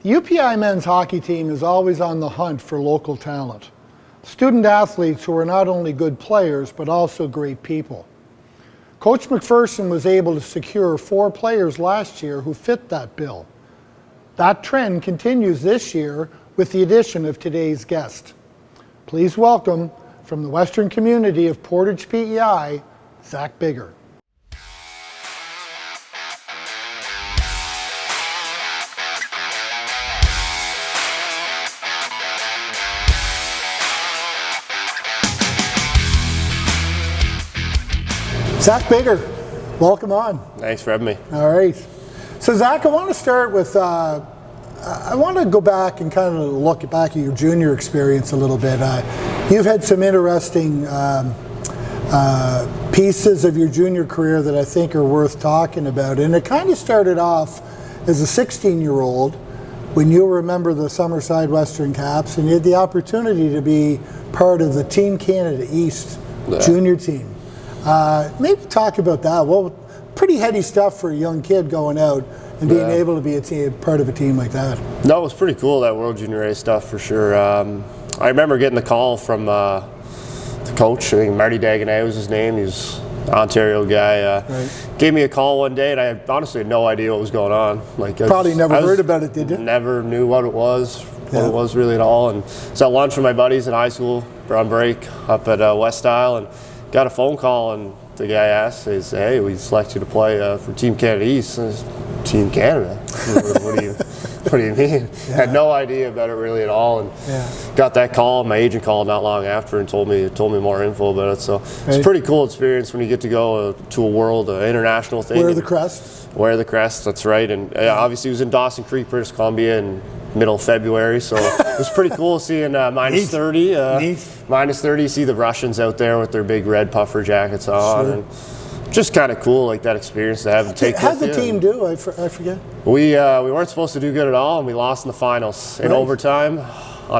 The UPEI men's hockey team is always on the hunt for local talent. Student athletes who are not only good players, but also great people. Coach McPherson was able to secure 4 players last year who fit that bill. That trend continues this year with the addition of today's guest. Please welcome, from the Western community of Portage, PEI, Zach Biggar. Zach Biggar, welcome on. Thanks for having me. All right. So Zach, I want to start with, I want to go back and kind of look back at your junior experience a little bit. You've had some interesting pieces of your junior career that I think are worth talking about. And it kind of started off as a 16-year-old when you remember the Summerside Western Caps and you had the opportunity to be part of the Team Canada East junior team. Maybe talk about that. Well, pretty heady stuff for a young kid going out and being able to be part of a team like that. No, it was pretty cool, that World Junior A stuff for sure. I remember getting the call from the coach. I think Marty Dagenais was his name. He was an Ontario guy. Gave me a call one day, and I honestly had no idea what was going on. Like, probably never heard about it, did you? Never knew what it was really at all. And was at lunch with my buddies in high school, on break, up at West Isle, and got a phone call, and the guy asked, he said, "Hey, we select you to play for Team Canada East." And I said, Team Canada? What do you mean? Had no idea about it really at all, and got that call. My agent called not long after and told me more info about it. So it's a pretty cool experience when you get to go to a world international thing. Wear the crest. Wear the crest. That's right. And obviously, it was in Dawson Creek, British Columbia, in middle of February, so it was pretty cool seeing minus 30. Minus 30, see the Russians out there with their big red puffer jackets on. And just kind of cool, like that experience to have to take. How'd the team do? I forget. We weren't supposed to do good at all, and we lost in the finals in overtime.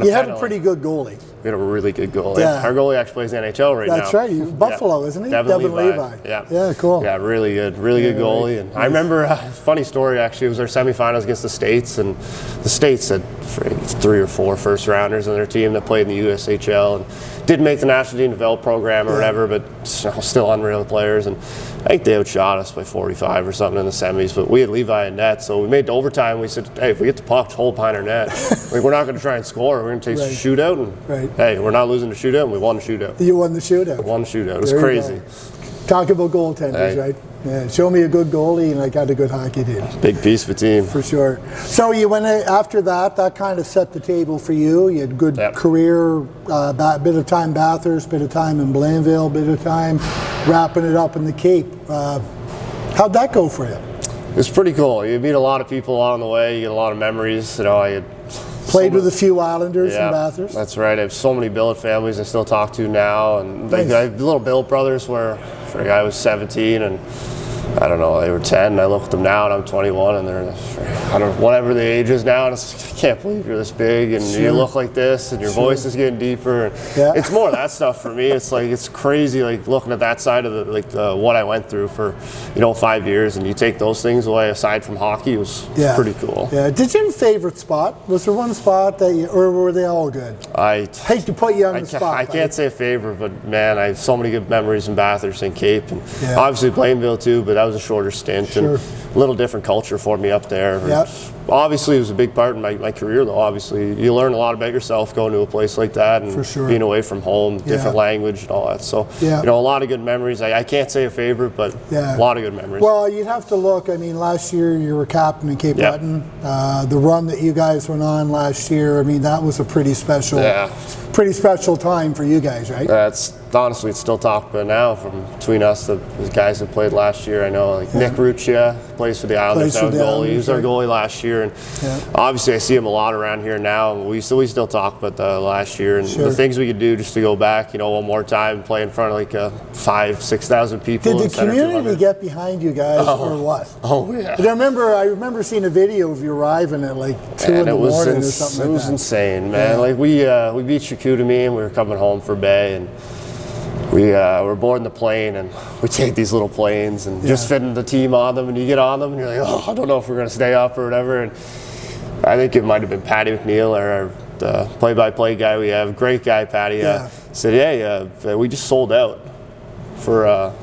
You had a pretty good goalie. We had a really good goalie. Our goalie actually plays in the NHL right now. That's right. Buffalo, isn't he? Devin Levi. Yeah, cool. Yeah, really good goalie. And I remember a funny story, actually. It was our semifinals against the States, and the States had 3 or 4 first rounders on their team that played in the USHL and didn't make the national team develop program or whatever, but still unreal players. And I think they outshot us by 45 or something in the semis, but we had Levi in net, so we made the overtime. We said, hey, if we get the puck, hold behind our net. Like, we're not going to try and score. We're going to take a shootout, and hey, we're not losing the shootout, and we won the shootout. You won the shootout. We won the shootout. It was crazy. Talk about goaltenders, right? Yeah, show me a good goalie, and I got a good hockey team. Big piece of a team. For sure. So you went after that kind of set the table for you. You had good career, bit of time Bathurst, bit of time in Blainville, bit of time wrapping it up in the Cape. How'd that go for you? It's pretty cool. You meet a lot of people along the way. You get a lot of memories. You know, I had played with a few Islanders in Bathurst. That's right. I have so many billet families I still talk to now, and I have little billet brothers where for a guy who was 17 and I don't know, they were 10, and I look at them now and I'm 21 and they're, I don't know, whatever the age is now, and it's, I can't believe you're this big and you look like this and your voice is getting deeper. And it's more of that stuff for me. It's like, it's crazy, like looking at that side of what I went through for, 5 years, and you take those things away aside from hockey. It was pretty cool. Yeah. Did you have a favorite spot? Was there one spot that you, or were they all good? I hate to put you on the spot. I can't say a favorite, but man, I have so many good memories in Bathurst and Cape, and obviously Blainville too, but that was a shorter stint and a little different culture for me up there. Obviously, it was a big part in my career, though. Obviously, you learn a lot about yourself going to a place like that and being away from home, different language and all that. So, a lot of good memories. I can't say a favorite, but a lot of good memories. Well, you'd have to look. I mean, last year you were captain in Cape Breton. The run that you guys went on last year, I mean, that was a pretty special time for you guys, right? Honestly, it's still talked about now between us, the guys that played last year. I know, like Nick Ruccia plays for the Islanders, goalie. He was our goalie last year, and obviously I see him a lot around here now. We still talk about the last year and the things we could do just to go back, one more time, play in front of like 5,000-6,000 people. Did the community get behind you guys or what? Oh yeah. I remember seeing a video of you arriving at like 2 in the morning or something like that. It was insane, man. Like we beat Chicoutimi and we were coming home for Bay, and we were boarding the plane, and we take these little planes and just fitting the team on them, and you get on them and you're like, I don't know if we're going to stay up or whatever. And I think it might have been Patty McNeil, or the play-by-play guy we have. Great guy, Patty. Said, "Hey, we just sold out for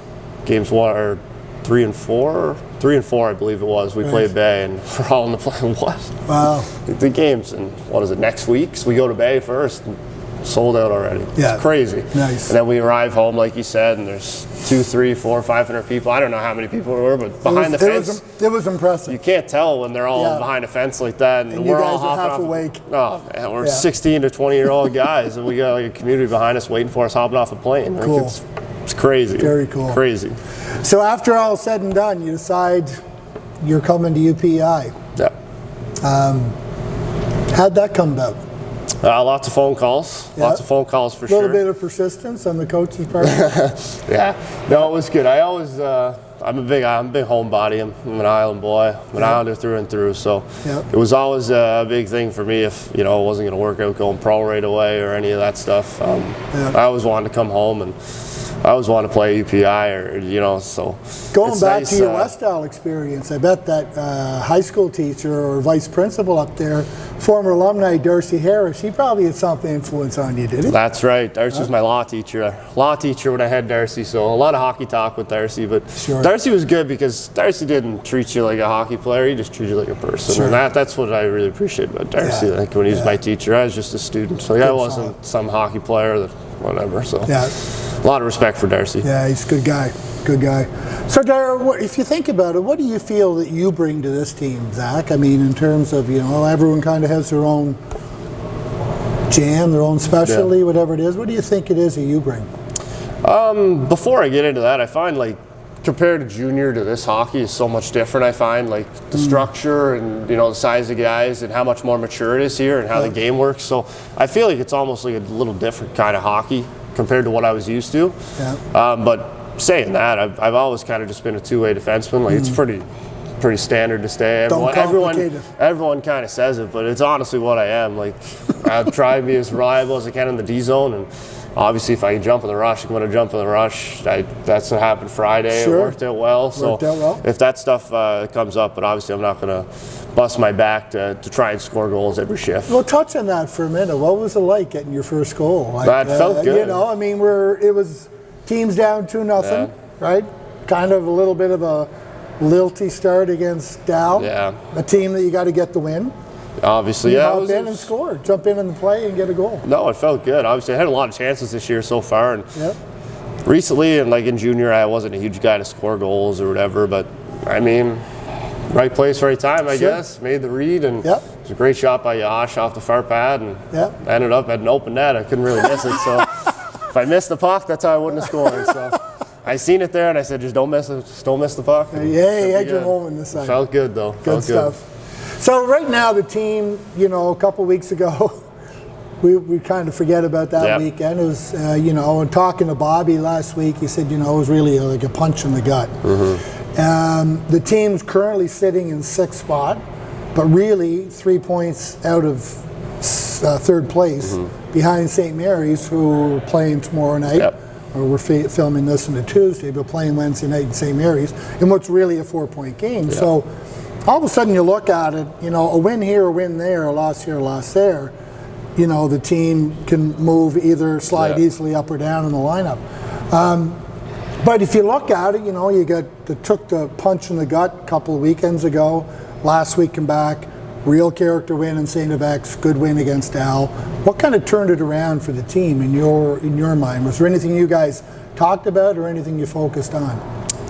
games 1 or 3 and 4. 3 and 4, I believe it was. We played Bay, and we're all in the play. What? Wow. The games, and what is it, next week? So we go to Bay first, and sold out already. Yeah. It's crazy. Nice. And then we arrive home, like you said, and there's 200, 300, 400, 500 people. I don't know how many people there were, but behind the fence. It was impressive. You can't tell when they're all behind a fence like that. And you we're guys all are half hopping awake. Oh, man, we're 16 to 20-year-old guys, and we got like a community behind us waiting for us hopping off a plane. Like, Cool. It's crazy. Very cool. Crazy. So after all said and done, you decide you're coming to UPEI. Yeah. How'd that come about? Lots of phone calls. Yeah. Lots of phone calls for A little sure. bit of persistence on the coach's part. Yeah. No, it was good. I always, I'm a big homebody. I'm an island boy. I'm an islander through and through. So it was always a big thing for me if, it wasn't going to work out going pro right away or any of that stuff. I always wanted to come home, and I always wanted to play UPI, or, so. Going back nice, to your Westall experience, I bet that high school teacher or vice principal up there, former alumni Darcy Harris, he probably had some influence on you, did he? That's right. Darcy was my law teacher. Law teacher when I had Darcy, so a lot of hockey talk with Darcy. But Darcy was good because Darcy didn't treat you like a hockey player. He just treated you like a person. And that's what I really appreciate about Darcy. Like when he was my teacher, I was just a student. So I wasn't some hockey player that whatever. So a lot of respect for Darcy. Yeah, he's a good guy. Good guy. So, Dar, if you think about it, what do you feel that you bring to this team, Zach? I mean, in terms of, everyone kind of has their own jam, their own specialty, whatever it is. What do you think it is that you bring? Before I get into that, I find, compared to junior to this hockey is so much different. I find, the structure and, the size of guys and how much more mature it is here and how the game works. So I feel like it's almost like a little different kind of hockey compared to what I was used to. But saying that, I've always kind of just been a two-way defenseman. It's pretty standard to stay. Everyone kind of says it, but it's honestly what I am. I try to be as reliable as I can in the D zone, and obviously if I can jump in the rush, I'm going to jump in the rush. That's what happened Friday. It worked out well. If that stuff comes up, but obviously I'm not going to bust my back to try and score goals every shift. Well, touch on that for a minute. What was it like getting your first goal? That felt good. It was teams down 2-0, right? Kind of a little bit of a lilty start against Dow. Yeah. A team that you got to get the win. Obviously, Hop in and score. Jump in the play and get a goal. No, it felt good. Obviously, I had a lot of chances this year so far. And recently, and in junior, I wasn't a huge guy to score goals or whatever. But, right place, right time, I guess. Made the read, and it was a great shot by Yash off the far pad. And ended up at an open net. I couldn't really miss it. So if I missed the puck, that's how I wouldn't have scored. So I seen it there, and I said, just don't miss it. Just don't miss the puck. Yeah, you had your moment this side. Felt good, though. Good stuff. So right now, the team, a couple weeks ago, we kind of forget about that weekend. It was, and talking to Bobby last week, he said, it was really like a punch in the gut. The team's currently sitting in 6th spot, but really 3 points out of third place behind St. Mary's, who are playing tomorrow night. Or we're filming this on a Tuesday, but playing Wednesday night in St. Mary's, in what's really a 4-point game. So all of a sudden you look at it, a win here, a win there, a loss here, a loss there. The team can move either slide easily up or down in the lineup. But if you look at it, you took the punch in the gut a couple of weekends ago. Last week come back, real character win in St. Yvette's, good win against Al. What kind of turned it around for the team in your mind? Was there anything you guys talked about or anything you focused on?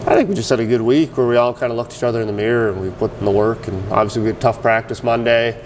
I think we just had a good week where we all kind of looked each other in the mirror and we put in the work. And obviously we had tough practice Monday.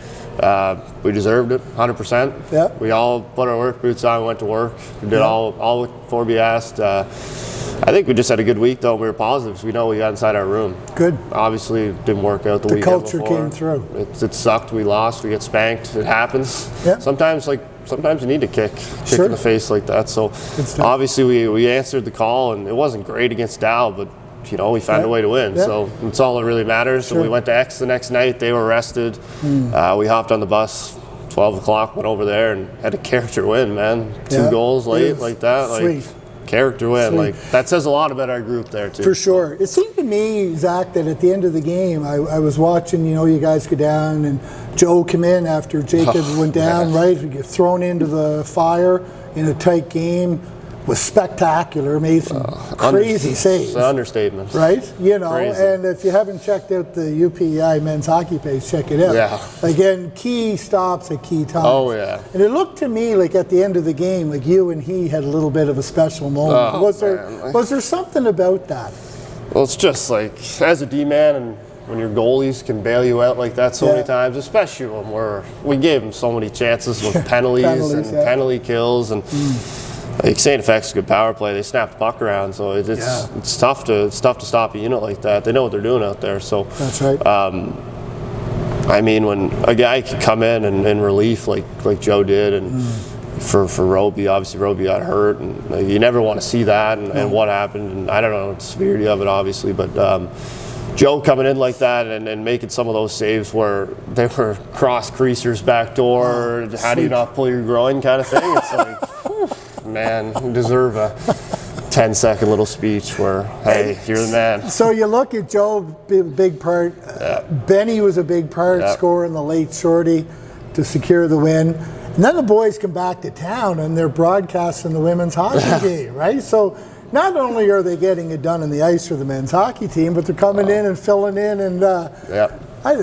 We deserved it, 100%. Yeah. We all put our work boots on, went to work. We did all before we asked. I think we just had a good week, though. We were positive. We know we got inside our room. Good. Obviously, it didn't work out the weekend culture before. came through. It sucked. We lost. We get spanked. It happens. Yeah. Sometimes you need to kick in the face like that. So obviously, we answered the call, and it wasn't great against Dow, but we found a way to win. So it's all that really matters. So we went to X the next night. They were rested. We hopped on the bus. 12 o'clock, went over there and had a character win, man. 2 goals late like that. Sweet. character win. Sweet. Like, that says a lot about our group there too. For sure. It seemed to me, Zach, that at the end of the game, I was watching, you guys go down, and Joe come in after Jacob went down, right? You get thrown into the fire in a tight game. Was spectacular, made some crazy saves. It's an understatement. Right? Crazy. And if you haven't checked out the UPEI men's hockey page, check it out. Yeah. Again, key stops at key times. Oh, yeah. And it looked to me like at the end of the game, like you and he had a little bit of a special moment. Was there something about that? Well, it's just like, as a D-man, and when your goalies can bail you out like that so many times, especially when we gave them so many chances with penalties and penalty kills, and like St. FX's a good power play. They snap the puck around, so it's tough to stop a unit like that. They know what they're doing out there. So that's right. I mean, when a guy can come in relief like Joe did, and for Roby, obviously Roby got hurt, and like, you never want to see that, and what happened, and I don't know the severity of it, obviously, but Joe coming in like that and making some of those saves where they were cross creasers back door, how do you not pull your groin kind of thing? It's like, man, you deserve a 10-second little speech where, hey, you're the man. So you look at Joe, big part. Benny was a big part, scoring the late shorty to secure the win. And then the boys come back to town and they're broadcasting the women's hockey game, right? So not only are they getting it done on the ice for the men's hockey team, but they're coming in and filling in. And, what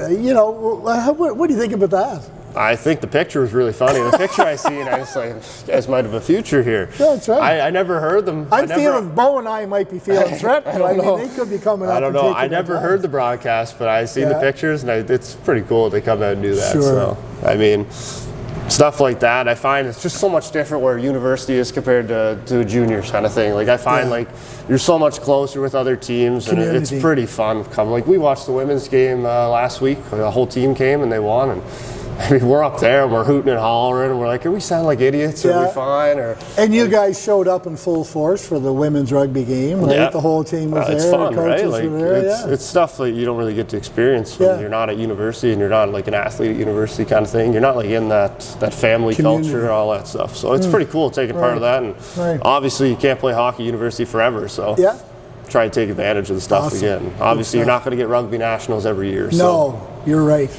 do you think about that? I think the picture was really funny. The picture I see, and I was like, you guys might have a future here. Yeah, that's right. I never heard them. I'm feeling, Bo and I might be feeling threatened. I mean, they could be coming up. I don't know. I never heard the broadcast, but I seen the pictures, and it's pretty cool they come out and do that. Sure. So, I mean, stuff like that, I find it's just so much different where university is compared to a juniors kind of thing. Like, I find like you're so much closer with other teams, and it's pretty fun. Like, we watched the women's game last week. The whole team came and they won, and I mean, we're up there and we're hooting and hollering and we're like, are we sound like idiots? Are we fine? And you guys showed up in full force for the women's rugby game, right? Yeah. The whole team was there. It's fun, the coaches right? Like, were there, it's stuff that you don't really get to experience when you're not at university and you're not like an athlete at university kind of thing. You're not like in that family culture and all that stuff. So it's pretty cool taking part of that. And obviously you can't play hockey at university forever. So try to take advantage of the stuff again. Obviously you're not going to get rugby nationals every year. No, you're right.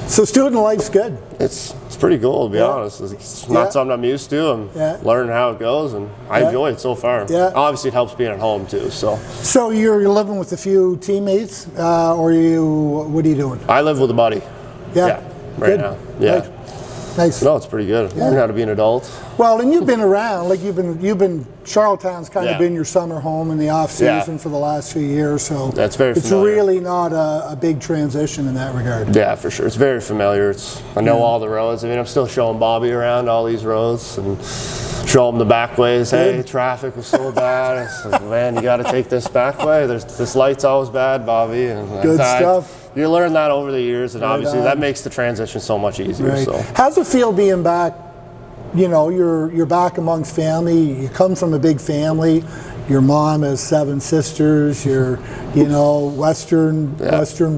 So student life's good. It's pretty cool, to be honest. It's not something I'm used to. I'm learning how it goes, and I enjoy it so far. Obviously, it helps being at home too. So you're living with a few teammates, or what are you doing? I live with a buddy. Right now. Right. Nice. No, it's pretty good. Learn how to be an adult. Well, and you've been around, like you've been. Charlottetown's kind of been your summer home in the off season for the last few years, so that's very it's familiar. Really not a big transition in that regard. Yeah, for sure. It's very familiar. I know all the roads. I mean, I'm still showing Bobby around all these roads and show him the back ways. Hey, traffic was so bad. It's like, man, you got to take this back way. This light's always bad, Bobby. And good stuff. You learn that over the years, and obviously that makes the transition so much easier. Right. So, how's it feel being back? You know, you're back amongst family. You come from a big family. Your mom has 7 sisters. You're, Western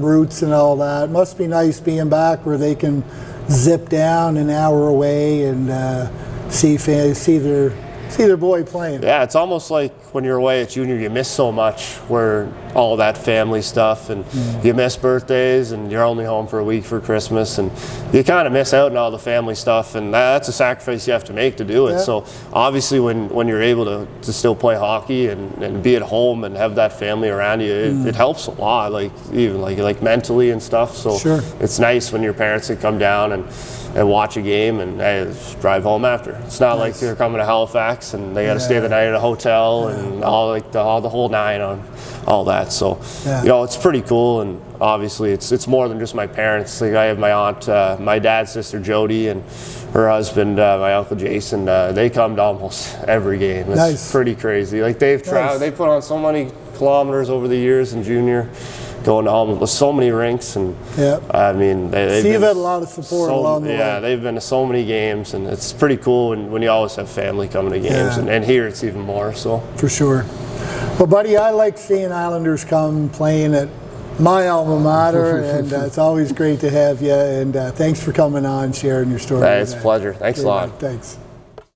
roots and all that. It must be nice being back where they can zip down an hour away and see their boy playing. Yeah, it's almost like when you're away at junior, you miss so much where all that family stuff, and you miss birthdays, and you're only home for a week for Christmas, and you kind of miss out on all the family stuff, and that's a sacrifice you have to make to do it. So obviously when you're able to still play hockey and be at home and have that family around you, it helps a lot, like even like mentally and stuff. So it's nice when your parents can come down and watch a game and just drive home after. It's not like they're coming to Halifax and they got to stay the night at a hotel and all the whole nine on all that. So it's pretty cool, and obviously it's more than just my parents. Like, I have my aunt, my dad's sister Jody, and her husband, my uncle Jason. They come to almost every game. It's pretty crazy. Like, they've traveled, they put on so many kilometers over the years in junior, going to almost so many rinks, and I mean, you've had a lot of support along the way. Yeah, they've been to so many games, and it's pretty cool when you always have family coming to games, and here it's even more so. For sure. Well, buddy, I like seeing Islanders come playing at my alma mater, and it's always great to have you, and thanks for coming on, sharing your story. It's a pleasure. Thanks a lot. Thanks.